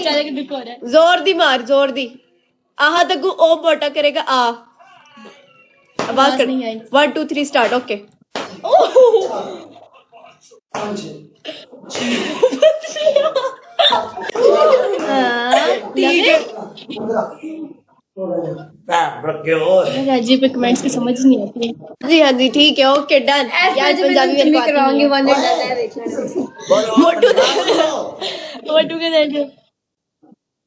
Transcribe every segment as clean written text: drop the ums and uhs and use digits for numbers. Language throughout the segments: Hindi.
जोर दी मार, जोर दी। आहा तक ओ मोटा करेगा आ। आवाज कर। 1 2 3 स्टार्ट। ओके। ठीक है। राजीव पे कमेंट्स की समझ नहीं आती है। जी हाँ जी ठीक है। Okay done. यार पंजाबी में कराऊंगी मोटू के दर्द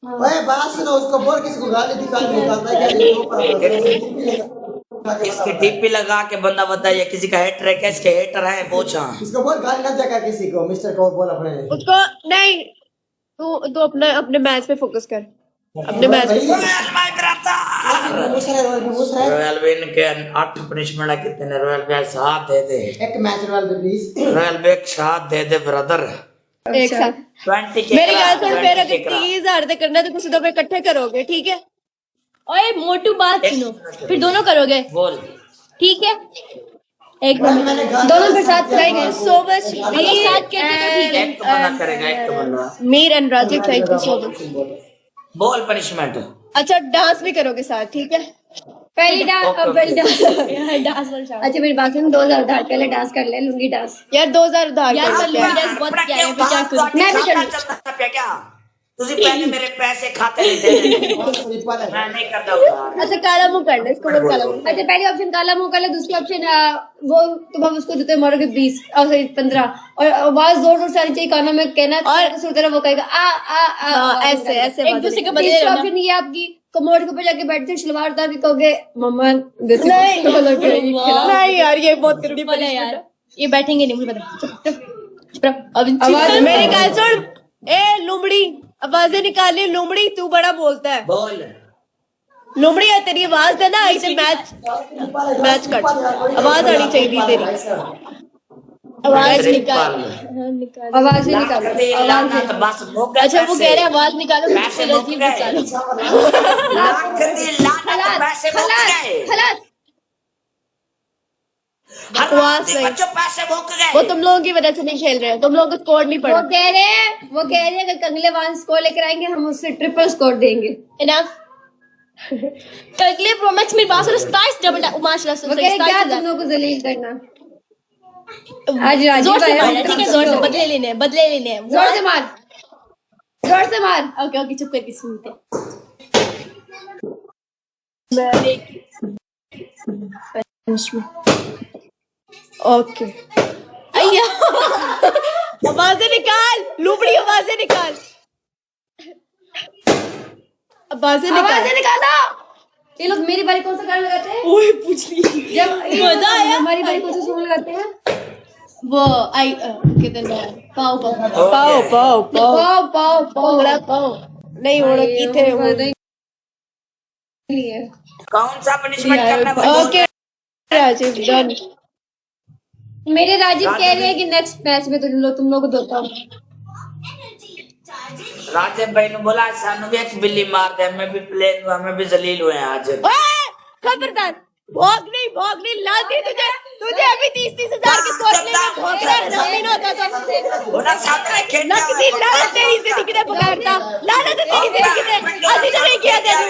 भाई बात सुनो, उसको बोल किसी को गाली निकालना है क्या? इसकी टीपी लगा के बंदा बताइए किसी का हेटर है क्या? इसके हेटर है पूछा। इसको बोल गाली ना देगा किसी को। मिस्टर को बोल अपने उसको नहीं। तू अपने मैच पे फोकस कर। अपने मैच पे रॉयल विन के 8 पनिशमेंट है कितने? रॉयल पे साथ दे दे एक मैच रॉयल पे प्लीज। रॉयल पे साथ दे दे ब्रदर। एक साथ 20 के मेरी गाल सुन। फिर अगर 30,000 तक करना तो कुछ दो पे इकट्ठे करोगे, ठीक है? ओए मोटू बात सुनो, फिर दोनों करोगे बोल। ठीक है? एक मिनट दोनों के साथ थैंक यू सो मच। अगर साथ करते तो ठीक है। एक तो बंदा करेगा, एक तो बंदा। Mir and Rajiv thank you so much. बोल पनिशमेंट। अच्छा डांस भी करोगे साथ, ठीक है? पहली डांस ओके, अब पहली डांस डांस वाला शाम। अच्छा मेरी बात सुन 2000 उधार पहले डांस कर ले लुंगी डांस। यार 2000 उधार यार कर मैं डांस बहुत किया है, मैं क्या करूं? मैं भी करूं। चलता पे क्या? तुझे पहले मेरे पैसे खाते नहीं थे। मैं नहीं करता उधार। अच्छा काला मुंह कर ले इसको। बोल काला मुंह। अच्छा पहली ऑप्शन काला मुंह कर ले, दूसरी ऑप्शन वो तुम हम उसको देते मारोगे 20 और 15 और आवाज जोर जोर से आनी चाहिए कानों में कहना और सुनते रहो वो कहेगा आ आ हाँ, ऐसे ऐसे एक दूसरे के बदले तीसरी रहना। ऑप्शन ये आपकी कमोड के ऊपर जाके बैठते शलवार उतार के कहोगे मम्मा देसी नहीं। कलर के ये खिलाओ। नहीं यार ये बहुत तगड़ी बोले punishment यार है। ये बैठेंगे नहीं, मुझे पता। चुप चुप रहो। अब आवाज मेरी गाल सुन। ए लुमड़ी आवाजें निकाली। लुमड़ी तू बड़ा बोलता है। बोल। लुमड़ी है तेरी आवाज है ना इसे मैच कर। आवाज आनी चाहिए तेरी। आवाज निकाल। आवाज नहीं निकालो आवाज तो बस हो गया। अच्छा वो कह रहे हैं आवाज निकालो, पैसे मुक राजीव गए। निकालो। लाख दी लानत, पैसे मुक गए। खलास बकवास नहीं। बच्चों पैसे मुक गए। वो तुम लोगों की वजह से नहीं खेल रहे हैं। तुम लोगों को स्कोर नहीं वो पड़ा। कह रहे हैं अगर कंगले वान स्कोर लेकर आएंगे हम उससे ट्रिपल स्कोर देंगे। इनफ। अगले प्रोमैक्स मेरी बात सुनो, 27 डबल माशाल्लाह से वो कह रहे क्या 27,000। तुम लोगों को जलील करना। आज राजीव जोर से आया, मारना, ठीक है? जोर से बदले लेने हैं, बदले लेने हैं। जोर से मार जोर से मार। ओके ओके चुप करके सुनते हैं। ओके आवाजें निकाल। लुमड़ी आवाजें निकाल। आवाजें आवाजें निकाल। निकालो। ये लोग मेरी बारी कौन सा गाना लगाते हैं? ओए पूछ ली। जब ये मजा आया। हमारी बारी कौन सा सॉन्ग लगाते हैं? वो आई कितने पाओ पाओ पाओ पाओ पाओ पाओ पाओ पोंगड़ा पाओ नहीं हो रहा की थे वो। नहीं है। कौन सा पनिशमेंट करना है? Okay Rajiv done. मेरे राजीव कह रहे हैं कि नेक्स्ट मैच में तुम लोग को देता हूँ। राजेश भाई ने बोला सानू भी एक बिल्ली मार दे, मैं भी प्लेन हुआ, मैं भी जलील हुए आज। खबरदार भोग नहीं लाती तुझे अभी 30,000 के स्कोर में भोग रहा जमीन होता तो होना सामने खेलना नकदी लानत तेरी जिंदगी ने पकड़ता। लानत तेरी जिंदगी ने अभी तो नहीं किया तेरे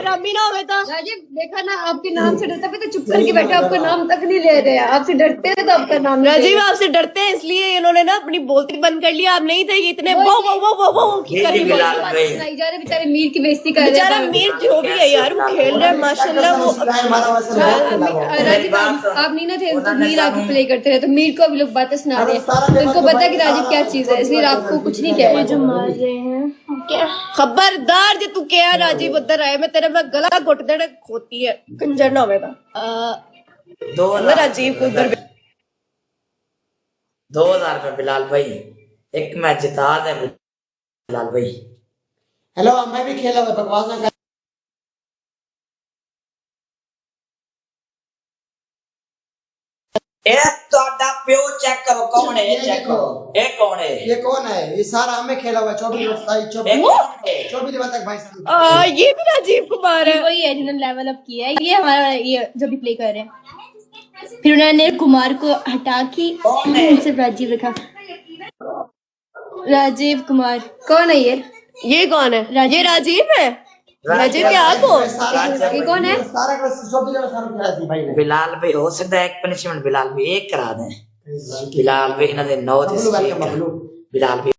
रमीन हो गए तो। राजीव देखा ना आपके नाम से डरता तो चुप करके बैठा, आपका नाम तक नहीं ले रहे। आपसे डरते हैं तो आपका नाम नहीं ले राजीव आपसे डरते हैं इसलिए इन्होंने ना अपनी बोलती बंद कर लिया। आप नहीं थे इतने वो की ये करके बिलाल रहे। भाई सुनाई जा रहे बेचारे मीर की बेइज्जती कर रहे बेचारा हैं। मीर जो भी है यार वो खेल रहा है माशाल्लाह। वो राजीव आप नहीं ना थे तो मीर आपको प्ले करते रहे, तो मीर को अभी लोग बातें सुना रहे हैं। उनको पता है कि राजीव क्या चीज है, इसलिए आपको कुछ नहीं कह रहे। जो मार रहे हैं क्या? खबरदार जो तू क्या राजीव उधर आए मैं तेरे में गला घुट देने खोती है कंजर ना होगा। 2000 राजीव को उधर 2000 रुपए बिलाल भाई, एक मैच जिता दे बिलाल भाई। हेलो मैं भी खेला हुआ, बकवास ना कर। प्यो चेक करो कौन है, चेक करो ये कौन है। ये कौन है? ये सारा हमें खेला हुआ 24 दिन तक भाई साहब। ये भी राजीव कुमार है। वही है जिन्होंने लेवल अप किया है। ये हमारा ये जो भी प्ले कर रहे हैं। फिर उन्होंने कुमार को हटा के सिर्फ राजीव रखा। राजीव कुमार कौन है ये? ये कौन है? ये राजीव है। राजीव क्या आप हो? ये कौन है? सारा का 24 का सारा खेला सी भाई ने बिलाल भाई हो सकता है एक पनिशमेंट बिलाल भी एक करा दें बिलाल भाई इन्होंने 9 बबलू भाई का बबलू बिलाल भी